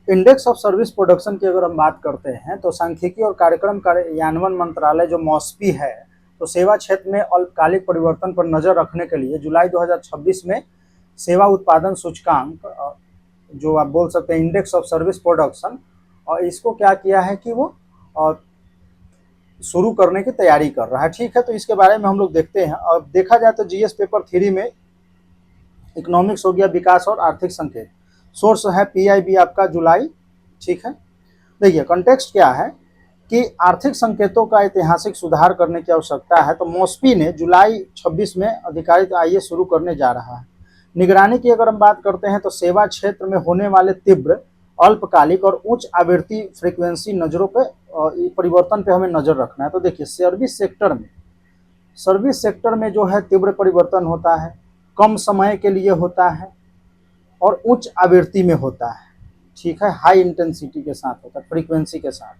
Index of service production की अगर हम बात करते हैं तो सांख्यिकी और कार्यक्रम कार्यान्वयन मंत्रालय जो मॉस्पी है, तो सेवा क्षेत्र में अल्पकालिक परिवर्तन पर नजर रखने के लिए जुलाई 2026 में सेवा उत्पादन सूचकांक, जो आप बोल सकते हैं इंडेक्स ऑफ सर्विस प्रोडक्शन, और इसको क्या किया है कि वो शुरू करने की तैयारी कर रहा है। ठीक है, तो इसके बारे में हम लोग देखते हैं। अब देखा जाए तो जीएस पेपर 3 में इकोनॉमिक्स हो गया, विकास और आर्थिक संकेत, सोर्स है पीआईबी आपका जुलाई। ठीक है, देखिए कॉन्टेक्स्ट क्या है कि आर्थिक संकेतों का ऐतिहासिक सुधार करने की आवश्यकता है, तो मॉस्पी ने जुलाई 26 में अधिकारित आईएएस शुरू करने जा रहा है। निगरानी की अगर हम बात करते हैं तो सेवा क्षेत्र में होने वाले तीव्र, अल्पकालिक और उच्च आवृत्ति फ्रीक्वेंसी नजरों पे परिवर्तन पे हमें नजर रखना है। तो देखिए सर्विस सेक्टर में जो है तीव्र परिवर्तन होता है, कम समय के लिए होता है और उच्च आवृत्ति में होता है। ठीक है, हाई इंटेंसिटी के साथ होता है, फ्रीक्वेंसी के साथ।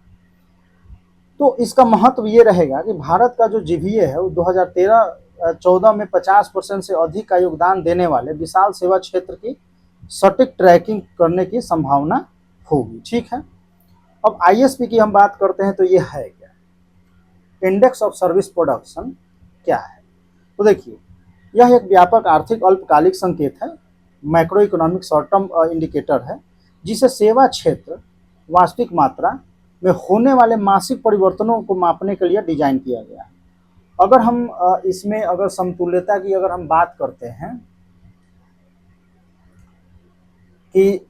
तो इसका महत्व ये रहेगा कि भारत का जो जीवीए है वो 2013-14 में 50% से अधिक का योगदान देने वाले विशाल सेवा क्षेत्र की सटीक ट्रैकिंग करने की संभावना होगी। ठीक है, अब आईएसपी की हम बात करते हैं तो ये है क्या, इंडेक्स ऑफ सर्विस प्रोडक्शन क्या है। तो देखिए यह एक व्यापक आर्थिक अल्पकालिक संकेत है, macro economic short term indicator है, जिसे सेवा क्षेत्र वास्तविक मात्रा में होने वाले मासिक परिवर्तनों को मापने के लिए डिजाइन किया गया है। अगर हम इसमें अगर समतुल्यता की अगर हम बात करते हैं कि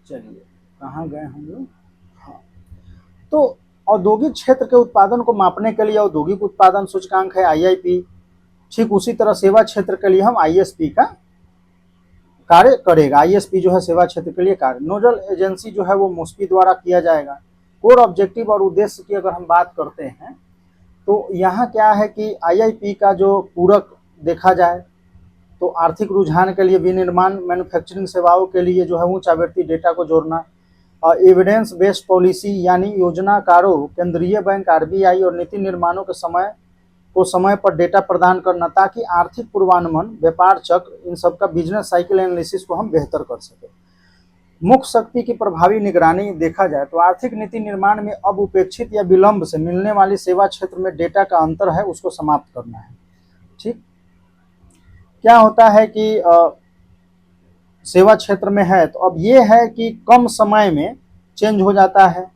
चलिए कहाँ गए हम लोग, हाँ, तो औद्योगिक क्षेत्र के उत्पादन को मापने के लिए औद्योगिक उत्पादन सूचकांक है आईआईपी। ठीक उसी तरह सेवा क्षेत्र के लिए हम आईएसपी का कार्य करेगा। आईएसपी जो है सेवा क्षेत्र के लिए कार्य, नोडल एजेंसी जो है वो मॉस्पी द्वारा किया जाएगा। कोर ऑब्जेक्टिव और उद्देश्य की अगर हम बात करते हैं तो यहाँ क्या है कि आईआईपी का जो पूरक देखा जाए तो आर्थिक रुझान के लिए विनिर्माण मैन्युफैक्चरिंग सेवाओं के लिए जो है उच्च आवृत्ति डेटा को जोड़ना, एविडेंस बेस्ड पॉलिसी यानी योजनाकारों, केंद्रीय बैंक, आरबीआई और नीति निर्माणों के समय पर डेटा प्रदान करना, ताकि आर्थिक पूर्वानुमान, व्यापार चक्र, इन सब का बिजनेस साइकिल एनालिसिस को हम बेहतर कर सके। मुख्य शक्ति की प्रभावी निगरानी देखा जाए तो आर्थिक नीति निर्माण में अब उपेक्षित या विलंब से मिलने वाली सेवा क्षेत्र में डेटा का अंतर है, उसको समाप्त करना है। ठीक, क्या होता है कि सेवा क्षेत्र में है तो अब ये है कि कम समय में चेंज हो जाता है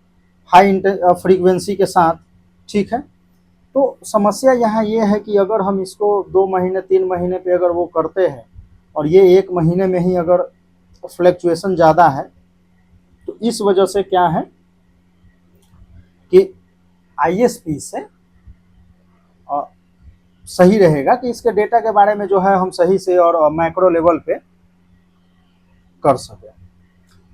हाई फ्रीक्वेंसी के साथ। ठीक है, तो समस्या यहाँ ये है कि अगर हम इसको 2 महीने 3 महीने पे अगर वो करते हैं और ये 1 महीने में ही अगर फ्लैक्चुएशन ज़्यादा है, तो इस वजह से क्या है कि आईएसपी से सही रहेगा कि इसके डेटा के बारे में जो है हम सही से और मैक्रो लेवल पे कर सकें।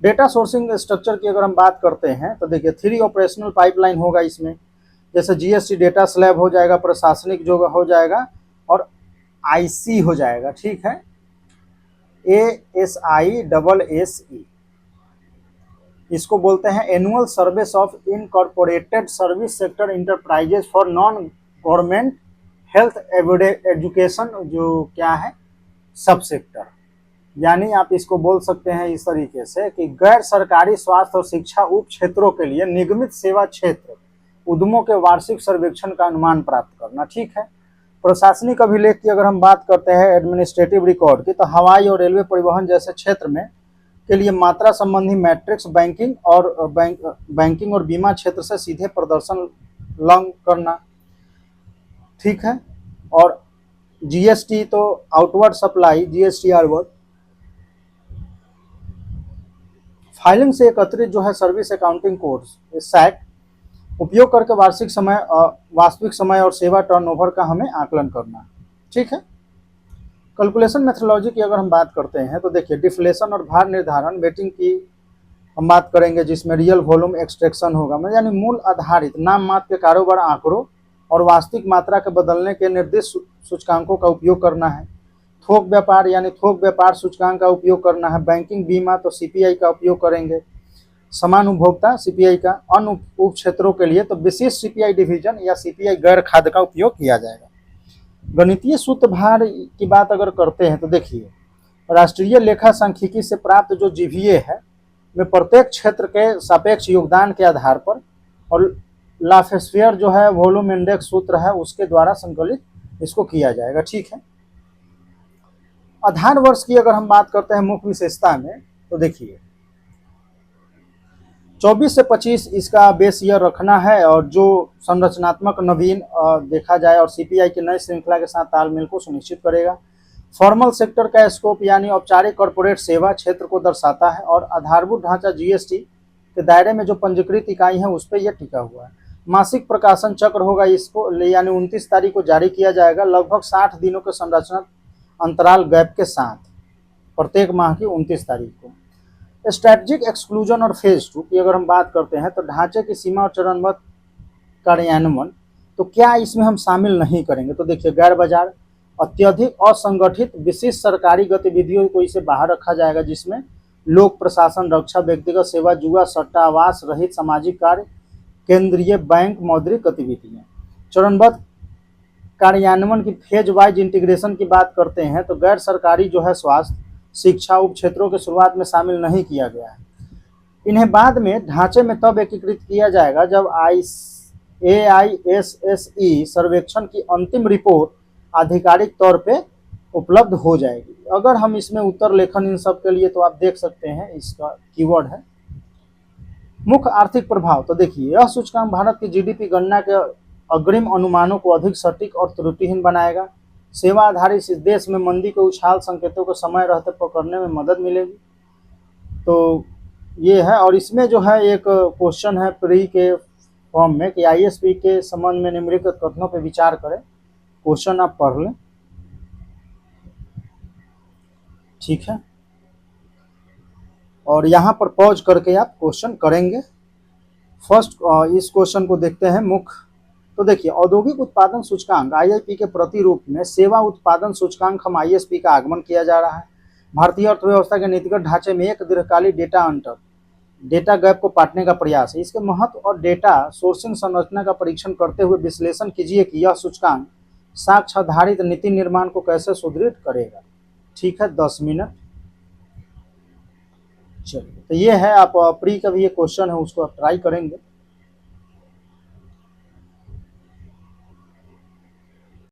डेटा सोर्सिंग स्ट्रक्चर की अगर हम बात करते हैं तो देखिए 3 ऑपरेशनल पाइपलाइन होगा इसमें, जैसे जीएसटी डेटा स्लैब हो जाएगा, प्रशासनिक जो हो जाएगा और आईसी हो जाएगा। ठीक है, ASI इसको बोलते हैं annual service of incorporated service sector enterprises for non government health education, जो क्या है सब सेक्टर, यानी आप इसको बोल सकते हैं इस तरीके से कि गैर सरकारी स्वास्थ्य और शिक्षा उप क्षेत्रों के लिए निगमित सेवा क्षेत्र उद्यमों के वार्षिक सर्वेक्षण का अनुमान प्राप्त करना। ठीक है, प्रशासनिक अभिलेख की अगर हम बात करते हैं एडमिनिस्ट्रेटिव रिकॉर्ड की, तो हवाई और रेलवे परिवहन जैसे क्षेत्र में के लिए मात्रा संबंधी मैट्रिक्स, बैंकिंग और बीमा क्षेत्र से सीधे प्रदर्शन लंग करना। ठीक है, और जीएसटी तो आउटवर्ड सप्लाई, जीएसटीआर फाइलिंग से एकत्रित जो है सर्विस अकाउंटिंग कोड्स, सैक उपयोग करके वास्तविक समय और सेवा टर्नओवर का हमें आकलन करना। ठीक है, कैलकुलेशन मेथोडोलॉजी की अगर हम बात करते हैं तो देखिए डिफ्लेशन और भार निर्धारण वेटिंग की हम बात करेंगे, जिसमें रियल वॉल्यूम एक्सट्रैक्शन होगा, यानी मूल आधारित नाम मात्र के कारोबार आंकड़ों और वास्तविक मात्रा के बदलने के निर्दिष्ट सूचकांकों का उपयोग करना है। थोक व्यापार यानी थोक व्यापार सूचकांक का उपयोग करना है। बैंकिंग, बीमा तो सीपीआई का उपयोग करेंगे। समान उपभोक्ता सीपीआई का, अन्य उप क्षेत्रों के लिए तो विशिष्ट सीपीआई डिवीजन या सीपीआई गैर खाद्य का उपयोग किया जाएगा। गणितीय सूत्र भार की बात अगर करते हैं तो देखिए राष्ट्रीय लेखा सांख्यिकी से प्राप्त जो जीवीए है में प्रत्येक क्षेत्र के सापेक्ष योगदान के आधार पर और लाफेस्फेयर जो है वॉल्यूम इंडेक्स सूत्र है उसके द्वारा संकलित इसको किया जाएगा। ठीक है, आधार वर्ष की अगर हम बात करते हैं मुख्य विशेषता में, तो देखिए 24 से 25 इसका बेस ईयर रखना है और जो संरचनात्मक नवीन देखा जाए और सीपीआई की नई श्रृंखला के साथ तालमेल को सुनिश्चित करेगा। फॉर्मल सेक्टर का स्कोप यानी औपचारिक कॉर्पोरेट सेवा क्षेत्र को दर्शाता है और आधारभूत ढांचा जीएसटी के दायरे में जो पंजीकृत इकाई है उस पर यह टिका हुआ है। मासिक प्रकाशन चक्र होगा, इसको यानी 29 तारीख को जारी किया जाएगा, लगभग 60 दिनों के संरचना अंतराल गैप के साथ प्रत्येक माह की 29 तारीख को। स्ट्रेटजिक एक्सक्लूजन और फेज 2 की अगर हम बात करते हैं तो ढांचे की सीमा और चरणबद्ध कार्यान्वयन, तो क्या इसमें हम शामिल नहीं करेंगे? तो देखिए गैर बाजार, अत्यधिक असंगठित विशिष्ट सरकारी गतिविधियों को इसे बाहर रखा जाएगा, जिसमें लोक प्रशासन, रक्षा, व्यक्तिगत सेवा, जुआ, सट्टा, आवास रहित सामाजिक कार्य, केंद्रीय बैंक, मौद्रिक गतिविधियां। चरणबद्ध कार्यान्वयन की फेज वाइज इंटीग्रेशन की बात करते हैं तो गैर सरकारी जो है स्वास्थ्य, शिक्षा उप क्षेत्रों के शुरुआत में शामिल नहीं किया गया है। इन्हें बाद में ढांचे में तब एकीकृत किया जाएगा जब AISSE सर्वेक्षण की अंतिम रिपोर्ट आधिकारिक तौर पे उपलब्ध हो जाएगी। अगर हम इसमें उत्तर लेखन इन सब के लिए तो आप देख सकते हैं इसका कीवर्ड है मुख्य आर्थिक प्रभाव। तो देखिए यह सूचकांक भारत की जीडीपी गणना के अग्रिम अनुमानों को अधिक सटीक और त्रुटिहीन बनाएगा। सेवा आधारित इस देश में मंदी के उछाल संकेतों को समय रहते पकड़ने में मदद मिलेगी। तो ये है, और इसमें जो है एक क्वेश्चन है प्री के फॉर्म में कि आईएसपी के संबंध में निम्नलिखित कथनों पर विचार करें। क्वेश्चन आप पढ़ लें, ठीक है, और यहाँ पर पॉज करके आप क्वेश्चन करेंगे। फर्स्ट इस क्वेश्चन को देखते हैं मुख्य। तो देखिए औद्योगिक उत्पादन सूचकांक आईआईपी के प्रतिरूप में सेवा उत्पादन सूचकांक हम आईएसपी का आगमन किया जा रहा है। भारतीय अर्थव्यवस्था के नीतिगत ढांचे में एक दीर्घकालिक डेटा गैप को पाटने का प्रयास है। इसके महत्व और डेटा सोर्सिंग संरचना का परीक्षण करते हुए विश्लेषण कीजिए कि यह सूचकांक साक्ष्य आधारित नीति निर्माण को कैसे सुदृढ़ करेगा। ठीक है, 10 मिनट। चलिए, तो ये है, आप प्री का भी ये क्वेश्चन है उसको आप ट्राई करेंगे।